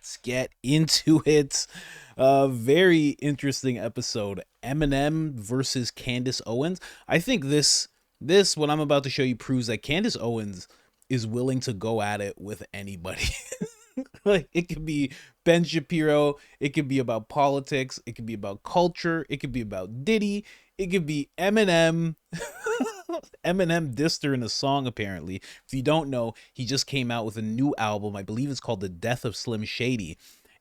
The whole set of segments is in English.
let's get into it. Very interesting episode. Eminem versus Candace Owens. I think this what I'm about to show you proves that Candace Owens is willing to go at it with anybody. Like, it could be Ben Shapiro, it could be about politics, it could be about culture, it could be about Diddy, it could be Eminem. Eminem dissed her in a song, apparently. If you don't know, he just came out with a new album. I believe it's called The Death of Slim Shady.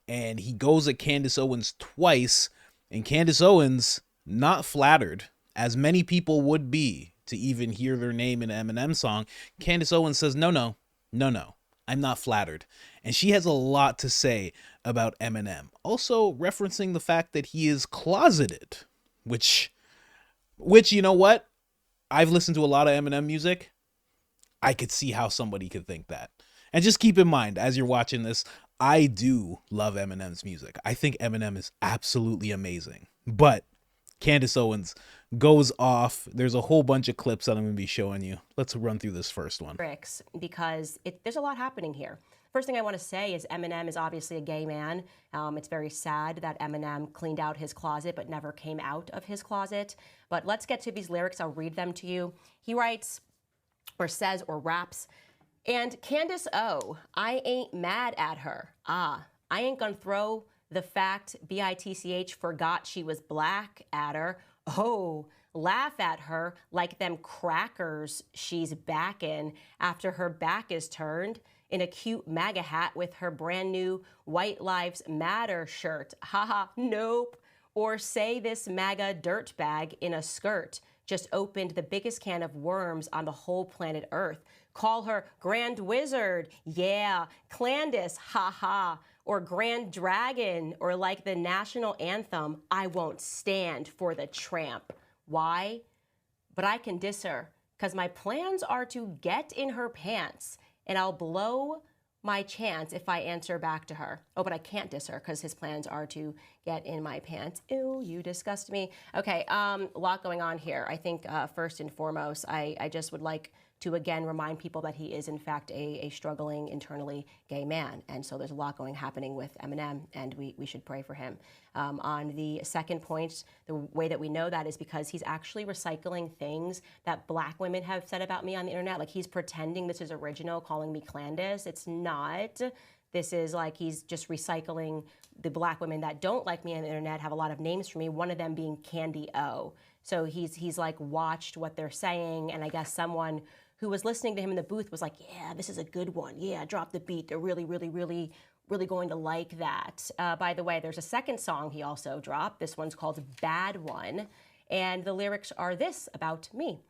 And he goes at Candace Owens twice. And Candace Owens, not flattered, as many people would be to even hear their name in an Eminem song. Candace Owens says, no, I'm not flattered. And she has a lot to say about Eminem. Also referencing the fact that he is closeted, which you know what? I've listened to a lot of Eminem music. I could see how somebody could think that. And just keep in mind, as you're watching this, I do love Eminem's music. I think Eminem is absolutely amazing. But Candace Owens goes off. There's a whole bunch of clips that I'm going to be showing you. Let's run through this first one. Because there's a lot happening here. First thing I want to say is Eminem is obviously a gay man. It's very sad that Eminem cleaned out his closet but never came out of his closet. But let's get to these lyrics. I'll read them to you. He writes or says or raps, and Candace O, I ain't mad at her. I ain't gonna throw the fact bitch forgot she was black at her. Oh, laugh at her like them crackers she's backing after her back is turned in a cute MAGA hat with her brand new White Lives Matter shirt. Haha, nope. Or say this MAGA dirtbag in a skirt just opened the biggest can of worms on the whole planet Earth. Call her Grand Wizard, yeah, Candace, haha, or Grand Dragon, or like the national anthem, I won't stand for the tramp. Why? But I can diss her, because my plans are to get in her pants, and I'll blow my chance if I answer back to her. Oh, but I can't diss her because his plans are to get in my pants. Ew, you disgust me. Okay, a lot going on here. I think first and foremost, I just would like to again remind people that he is in fact a struggling internally gay man. And so there's a lot happening with Eminem, and we should pray for him. On the second point, the way that we know that is because he's actually recycling things that black women have said about me on the internet. Like, he's pretending this is original, calling me Candace. It's not. This is like he's just recycling the black women that don't like me on the internet, have a lot of names for me, one of them being Candy O. So he's like watched what they're saying, and I guess someone who was listening to him in the booth was like, yeah, this is a good one. Yeah, drop the beat. They're really going to like that. By the way, there's a second song he also dropped. This one's called Bad One. And the lyrics are this about me.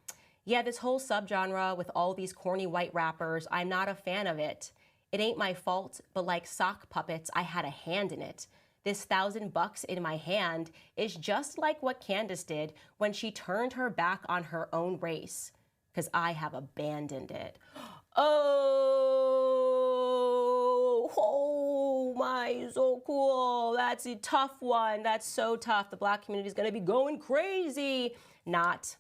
Yeah, this whole subgenre with all these corny white rappers, I'm not a fan of it. It ain't my fault, but like sock puppets, I had a hand in it. This $1,000 in my hand is just like what Candace did when she turned her back on her own race. Because I have abandoned it. Oh my, so cool. That's a tough one. That's so tough. The black community is going to be going crazy. Not.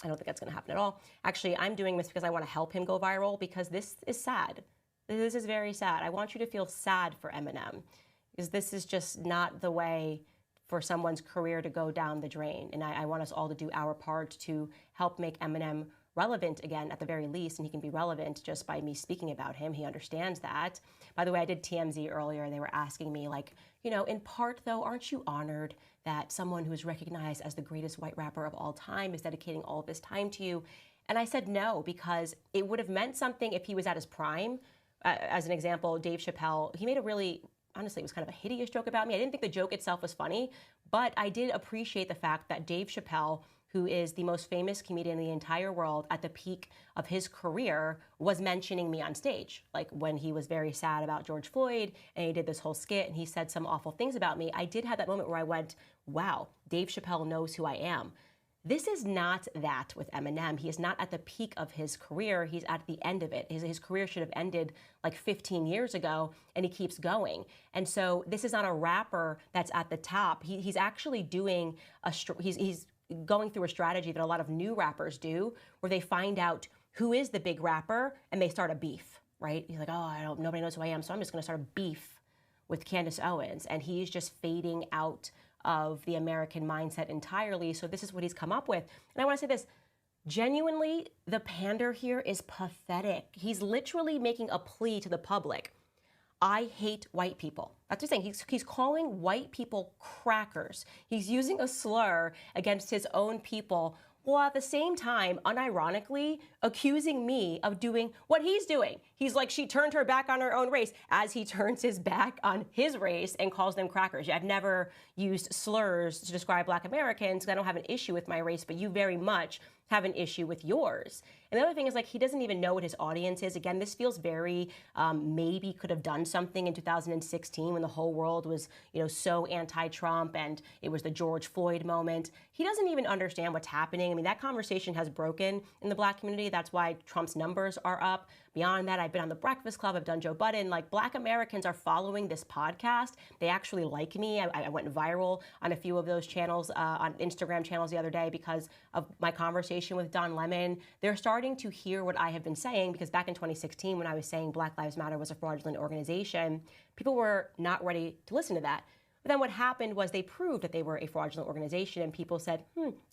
I don't think that's going to happen at all. Actually, I'm doing this because I want to help him go viral, because this is sad. This is very sad. I want you to feel sad for Eminem, because this is just not the way for someone's career to go down the drain. And I want us all to do our part to help make Eminem relevant again, at the very least, and he can be relevant just by me speaking about him. He understands that. By the way, I did TMZ earlier. They were asking me, like, you know, in part, though, aren't you honored that someone who is recognized as the greatest white rapper of all time is dedicating all of this time to you? And I said no, because it would have meant something if he was at his prime. As an example, Dave Chappelle, he made a really, honestly, it was kind of a hideous joke about me. I didn't think the joke itself was funny, but I did appreciate the fact that Dave Chappelle, who is the most famous comedian in the entire world at the peak of his career, was mentioning me on stage. Like when he was very sad about George Floyd and he did this whole skit and he said some awful things about me, I did have that moment where I went, wow, Dave Chappelle knows who I am. This is not that with Eminem. He is not at the peak of his career. He's at the end of it. His career should have ended like 15 years ago, and he keeps going. And so this is not a rapper that's at the top. He's actually doing he's going through a strategy that a lot of new rappers do, where they find out who is the big rapper and they start a beef, right? He's like, oh, nobody knows who I am, so I'm just going to start a beef with Candace Owens, and he's just fading out of the American mindset entirely. So this is what he's come up with. And I want to say this. Genuinely, the pander here is pathetic. He's literally making a plea to the public. I hate white people. That's what he's saying. He's calling white people crackers. He's using a slur against his own people, while at the same time, unironically, accusing me of doing what he's doing. He's like, she turned her back on her own race, as he turns his back on his race and calls them crackers. Yeah, I've never used slurs to describe Black Americans because I don't have an issue with my race, but you very much have an issue with yours. And the other thing is, like, he doesn't even know what his audience is. Again, this feels very maybe could have done something in 2016 when the whole world was, so anti-Trump and it was the George Floyd moment. He doesn't even understand what's happening. I mean, that conversation has broken in the Black community. That's why Trump's numbers are up. Beyond that, I've been on the Breakfast Club. I've done Joe Budden. Like, Black Americans are following this podcast. They actually like me. I went viral on a few of those channels, on Instagram channels the other day because of my conversation with Don Lemon. They're starting to hear what I have been saying, because back in 2016, when I was saying Black Lives Matter was a fraudulent organization, people were not ready to listen to that. But then what happened was they proved that they were a fraudulent organization, and people said,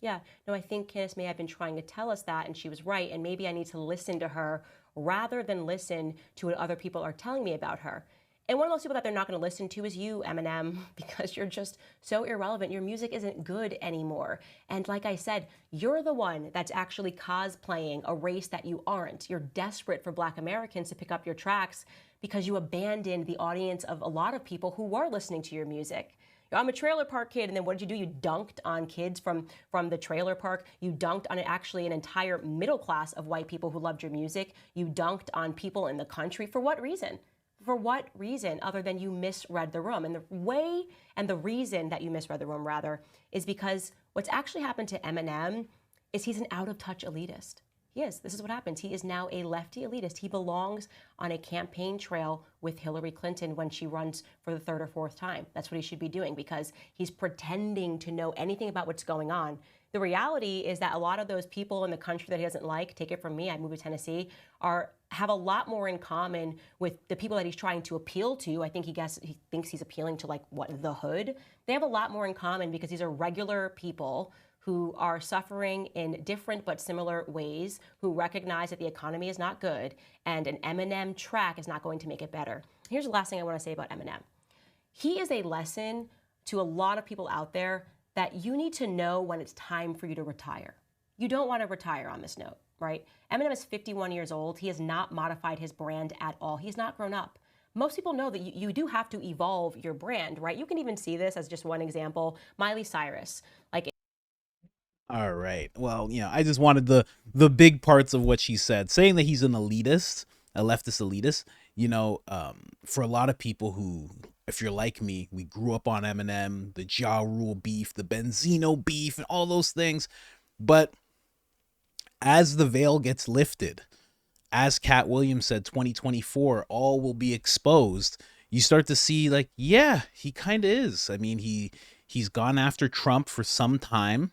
yeah, no, I think Candace may have been trying to tell us that, and she was right, and maybe I need to listen to her rather than listen to what other people are telling me about her. And one of those people that they're not going to listen to is you, Eminem, because you're just so irrelevant. Your music isn't good anymore. And like I said, you're the one that's actually cosplaying a race that you aren't. You're desperate for Black Americans to pick up your tracks because you abandoned the audience of a lot of people who were listening to your music. I'm a trailer park kid, and then what did you do? You dunked on kids from the trailer park. You dunked on actually an entire middle class of white people who loved your music. You dunked on people in the country. For what reason? For what reason other than you misread the room? And the reason that you misread the room, rather, is because what's actually happened to Eminem is he's an out-of-touch elitist. He is. This is what happens. He is now a lefty elitist. He belongs on a campaign trail with Hillary Clinton when she runs for the third or fourth time. That's what he should be doing, because he's pretending to know anything about what's going on. The reality is that a lot of those people in the country that he doesn't like, take it from me, I moved to Tennessee, have a lot more in common with the people that he's trying to appeal to. I think he thinks he's appealing to, like, what, the hood? They have a lot more in common because these are regular people who are suffering in different but similar ways, who recognize that the economy is not good, and an Eminem track is not going to make it better. Here's the last thing I want to say about Eminem. He is a lesson to a lot of people out there that you need to know when it's time for you to retire. You don't want to retire on this note, right? Eminem is 51 years old. He has not modified his brand at all. He's not grown up. Most people know that you do have to evolve your brand, right? You can even see this as just one example. Miley Cyrus, like, All right. Well, I just wanted the big parts of what she said, saying that he's an elitist, a leftist elitist. For a lot of people who, if you're like me, we grew up on Eminem, the Ja Rule beef, the Benzino beef, and all those things. But as the veil gets lifted, as Cat Williams said, 2024, all will be exposed. You start to see, like, yeah, he kind of is. I mean, he's gone after Trump for some time,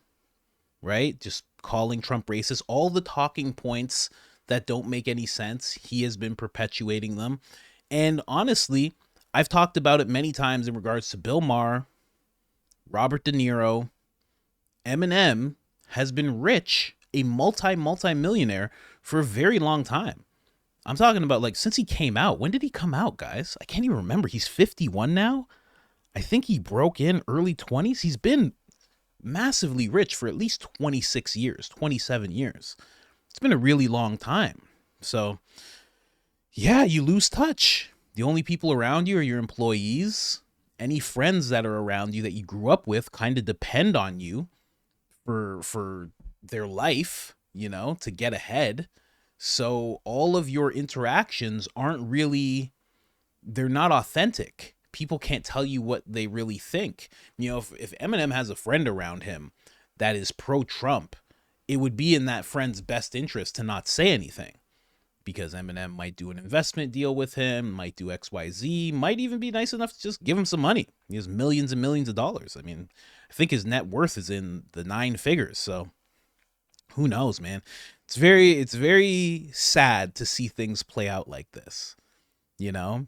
right? Just calling Trump racist. All the talking points that don't make any sense, he has been perpetuating them. And honestly, I've talked about it many times in regards to Bill Maher, Robert De Niro. Eminem has been rich, a multi-millionaire for a very long time. I'm talking about, like, since he came out. When did he come out, guys? I can't even remember. He's 51 now. I think he broke in early 20s. He's been massively rich for at least 26 years, 27 years. It's been a really long time. So, yeah, you lose touch. The only people around you are your employees. Any friends that are around you that you grew up with kind of depend on you for their life, to get ahead. So all of your interactions they're not authentic. People can't tell you what they really think. If Eminem has a friend around him that is pro-Trump, it would be in that friend's best interest to not say anything, because Eminem might do an investment deal with him, might do XYZ, might even be nice enough to just give him some money. He has millions and millions of dollars. I mean, I think his net worth is in the 9 figures. So who knows, man? It's very sad to see things play out like this,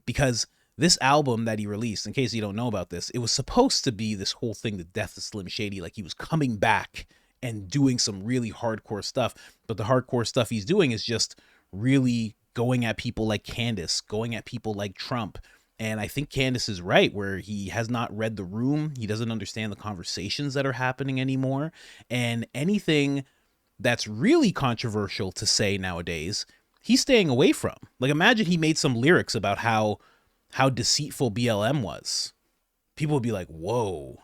because This album that he released, in case you don't know about this, it was supposed to be this whole thing, the death of Slim Shady, like he was coming back and doing some really hardcore stuff. But the hardcore stuff he's doing is just really going at people like Candace, going at people like Trump. And I think Candace is right, where he has not read the room. He doesn't understand the conversations that are happening anymore. And anything that's really controversial to say nowadays, he's staying away from. Like, imagine he made some lyrics about how deceitful BLM was. People would be like, whoa,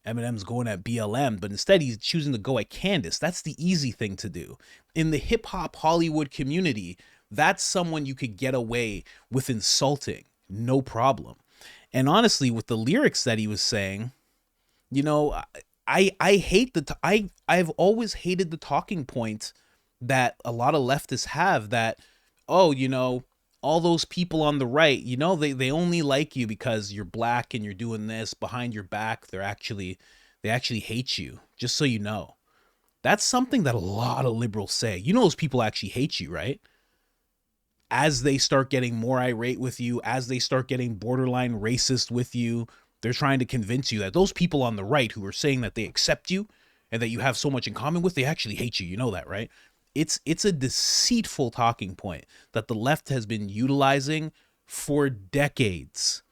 Eminem's going at BLM, but instead he's choosing to go at Candace. That's the easy thing to do. In the hip hop Hollywood community, that's someone you could get away with insulting, no problem. And honestly, with the lyrics that he was saying, you know, I hate I've always hated the talking point that a lot of leftists have, that, oh, you know, all those people on the right, you know, they only like you because you're black and you're doing this behind your back. They actually hate you, just so you know. That's something that a lot of liberals say. You know, those people actually hate you, right? As they start getting more irate with you, as they start getting borderline racist with you, they're trying to convince you that those people on the right who are saying that they accept you and that you have so much in common with, they actually hate you. You know that, right? It's a deceitful talking point that the left has been utilizing for decades.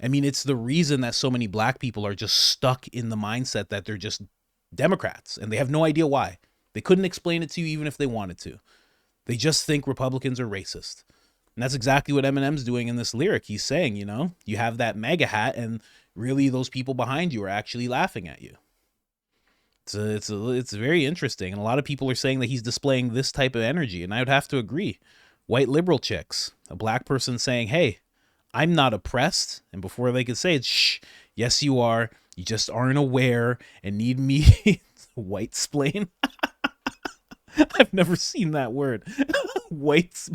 I mean, it's the reason that so many black people are just stuck in the mindset that they're just Democrats and they have no idea why. They couldn't explain it to you even if they wanted to. They just think Republicans are racist. And that's exactly what Eminem's doing in this lyric. He's saying, you know, you have that MAGA hat and really those people behind you are actually laughing at you. It's very interesting, and a lot of people are saying that he's displaying this type of energy, and I would have to agree. White liberal chicks, a black person saying, "Hey, I'm not oppressed," and before they could say it, "Shh, yes you are. You just aren't aware and need me." White splain. I've never seen that word. White.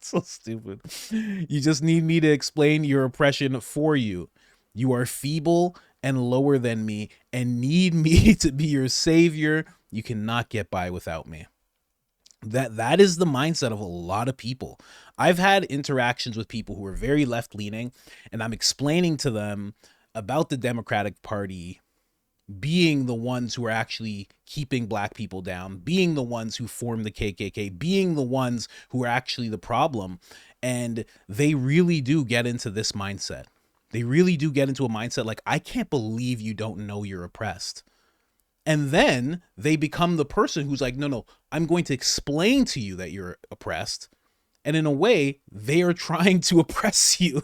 So stupid. You just need me to explain your oppression for you. You are feeble and lower than me and need me to be your savior. You cannot get by without me. That is the mindset of a lot of people. I've had interactions with people who are very left leaning, and I'm explaining to them about the Democratic Party being the ones who are actually keeping black people down, being the ones who form the KKK, being the ones who are actually the problem. And they really do get into this mindset. They really do get into a mindset like, I can't believe you don't know you're oppressed. And then they become the person who's like, no, I'm going to explain to you that you're oppressed. And in a way, they are trying to oppress you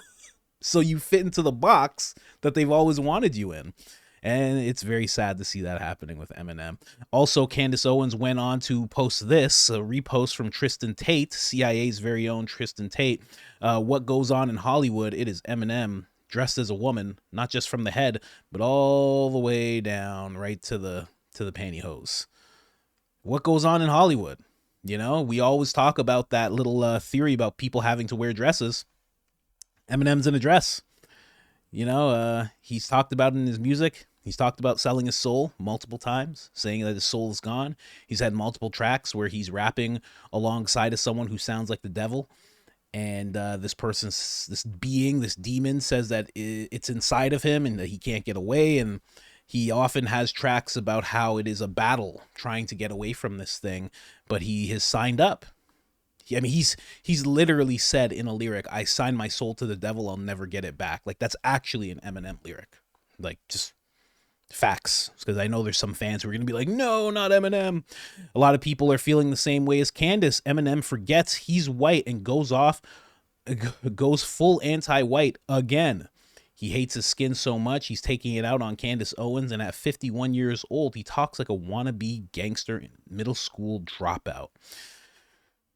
so you fit into the box that they've always wanted you in. And it's very sad to see that happening with Eminem. Also, Candace Owens went on to post this, a repost from Tristan Tate, CIA's very own Tristan Tate. What goes on in Hollywood? It is Eminem dressed as a woman, not just from the head, but all the way down right to the pantyhose. What goes on in Hollywood? You know, we always talk about that little theory about people having to wear dresses. Eminem's in a dress. You know, he's talked about it in his music. He's talked about selling his soul multiple times, saying that his soul is gone. He's had multiple tracks where he's rapping alongside of someone who sounds like the devil. And this demon says that it's inside of him and that he can't get away. And he often has tracks about how it is a battle trying to get away from this thing, but he has signed up. I mean, he's literally said in a lyric, "I signed my soul to the devil, I'll never get it back." Like, that's actually an Eminem lyric. Like, just facts. Because I know there's some fans who are going to be like, no, not Eminem. A lot of people are feeling the same way as Candace. Eminem forgets he's white and goes full anti-white again. He hates his skin so much, he's taking it out on Candace Owens, and at 51 years old, he talks like a wannabe gangster middle school dropout.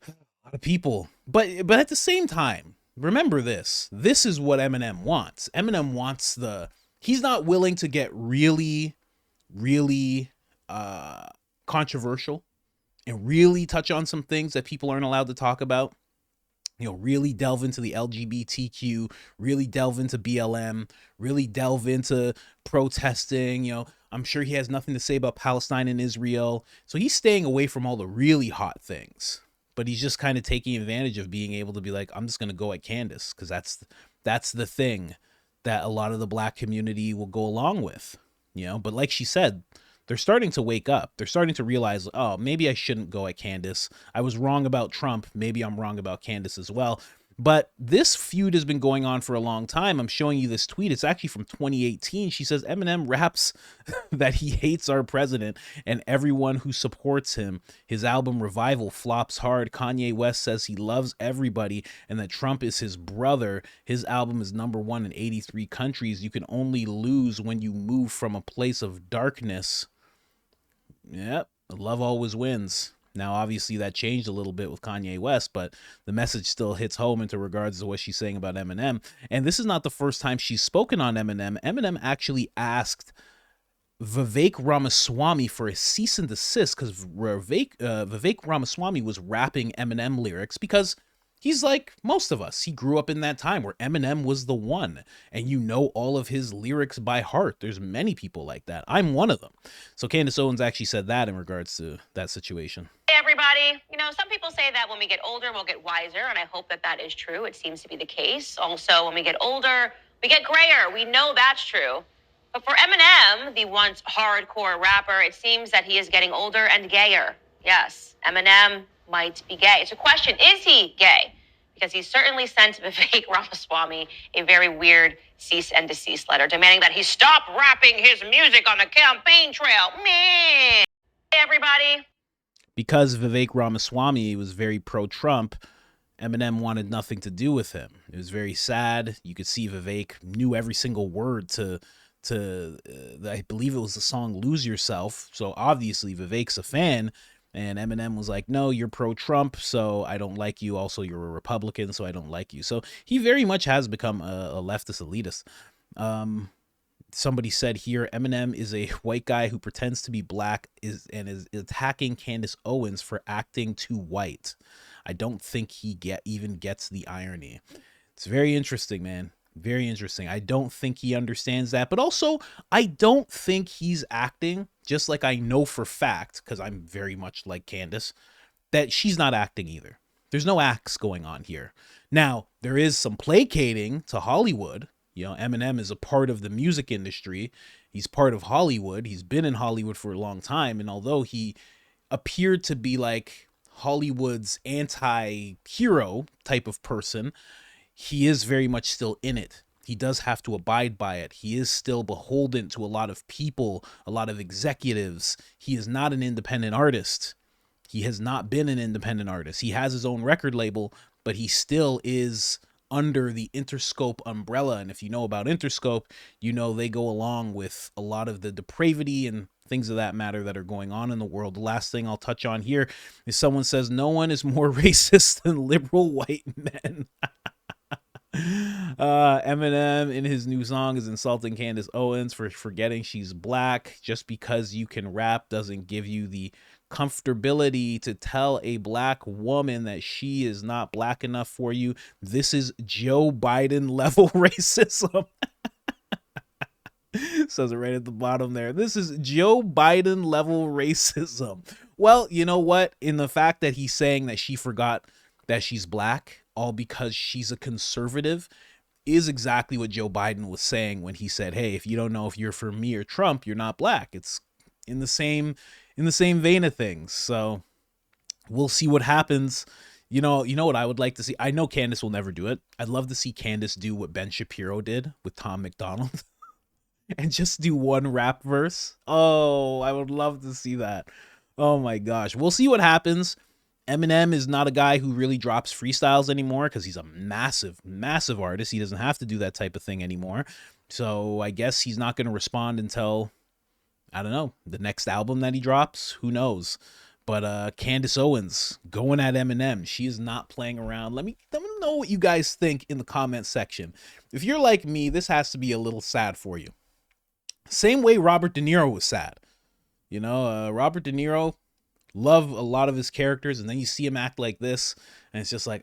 A lot of people. But at the same time, remember this. This is what Eminem wants. Eminem wants he's not willing to get really, really controversial and really touch on some things that people aren't allowed to talk about. You know, really delve into the LGBTQ, really delve into BLM, really delve into protesting. You know, I'm sure he has nothing to say about Palestine and Israel. So he's staying away from all the really hot things. But he's just kind of taking advantage of being able to be like, I'm just going to go at Candace because that's the thing that a lot of the black community will go along with, you know. But like she said, they're starting to wake up. They're starting to realize, oh, maybe I shouldn't go at Candace. I was wrong about Trump. Maybe I'm wrong about Candace as well. But this feud has been going on for a long time. I'm showing you this tweet. It's actually from 2018. She says Eminem raps that he hates our president and everyone who supports him. His album Revival flops hard. Kanye West says he loves everybody and that Trump is his brother. His album is #1 in 83 countries. You can only lose when you move from a place of darkness. Yep, love always wins. Now, obviously, that changed a little bit with Kanye West, but the message still hits home into regards to what she's saying about Eminem. And this is not the first time she's spoken on Eminem. Eminem actually asked Vivek Ramaswamy for a cease and desist because Vivek Ramaswamy was rapping Eminem lyrics because he's like most of us. He grew up in that time where Eminem was the one, and you know all of his lyrics by heart. There's many people like that. I'm one of them. So Candace Owens actually said that in regards to that situation. Hey, everybody. You know, some people say that when we get older, we'll get wiser, and I hope that that is true. It seems to be the case. Also, when we get older, we get grayer. We know that's true. But for Eminem, the once hardcore rapper, it seems that he is getting older and gayer. Yes, Eminem might be gay. It's a question, is he gay? Because he certainly sent Vivek Ramaswamy a very weird cease and desist letter demanding that he stop rapping his music on the campaign trail. Man. Hey, everybody. Because Vivek Ramaswamy was very pro-Trump, Eminem wanted nothing to do with him. It was very sad. You could see Vivek knew every single word to I believe it was the song Lose Yourself. So obviously Vivek's a fan. And Eminem was like, no, you're pro-Trump, so I don't like you. Also, you're a Republican, so I don't like you. So he very much has become a leftist elitist. Somebody said here, Eminem is a white guy who pretends to be black is attacking Candace Owens for acting too white. I don't think he even gets the irony. It's very interesting, man. Very interesting. I don't think he understands that, but also I don't think he's acting, just like I know for fact, because I'm very much like Candace, that she's not acting either. There's no acts going on here. Now, there is some placating to Hollywood. You know, Eminem is a part of the music industry. He's part of Hollywood. He's been in Hollywood for a long time. And although he appeared to be like Hollywood's anti-hero type of person, he is very much still in it. He does have to abide by it. He is still beholden to a lot of people, a lot of executives. He is not an independent artist. He has not been an independent artist. He has his own record label, but he still is under the Interscope umbrella. And if you know about Interscope, you know they go along with a lot of the depravity and things of that matter that are going on in the world. The last thing I'll touch on here is someone says no one is more racist than liberal white men. Eminem in his new song is insulting Candace Owens for forgetting she's black. Just because you can rap doesn't give you the comfortability to tell a black woman that she is not black enough for you. This is Joe Biden level racism. Says it right at the bottom there. This is Joe Biden level racism. Well, you know what? In the fact that he's saying that she forgot that she's black, all because she's a conservative, is exactly what Joe Biden was saying when he said, hey, if you don't know if you're for me or Trump, you're not black. It's in the same vein of things. So we'll see what happens. You know what I would like to see? I know Candace will never do it. I'd love to see Candace do what Ben Shapiro did with Tom McDonald and just do one rap verse. Oh, I would love to see that. Oh my gosh. We'll see what happens. Eminem is not a guy who really drops freestyles anymore because he's a massive, massive artist. He doesn't have to do that type of thing anymore. So I guess he's not going to respond until, I don't know, the next album that he drops. Who knows? But Candace Owens going at Eminem. She is not playing around. Let me know what you guys think in the comment section. If you're like me, this has to be a little sad for you. Same way Robert De Niro was sad. You know, Robert De Niro, love a lot of his characters, and then you see him act like this, and it's just like,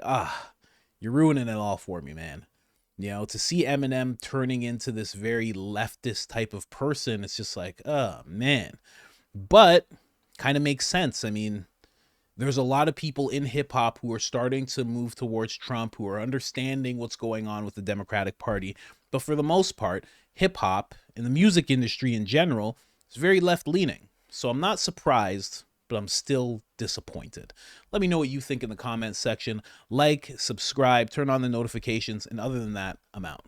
you're ruining it all for me, man. You know, to see Eminem turning into this very leftist type of person, it's just like, oh, man. But kind of makes sense. I mean, There's a lot of people in hip hop who are starting to move towards Trump, who are understanding what's going on with the Democratic Party. But for the most part, hip hop and the music industry in general is very left leaning. So I'm not surprised, but I'm still disappointed. Let me know what you think in the comments section. Like, subscribe, turn on the notifications, and other than that, I'm out.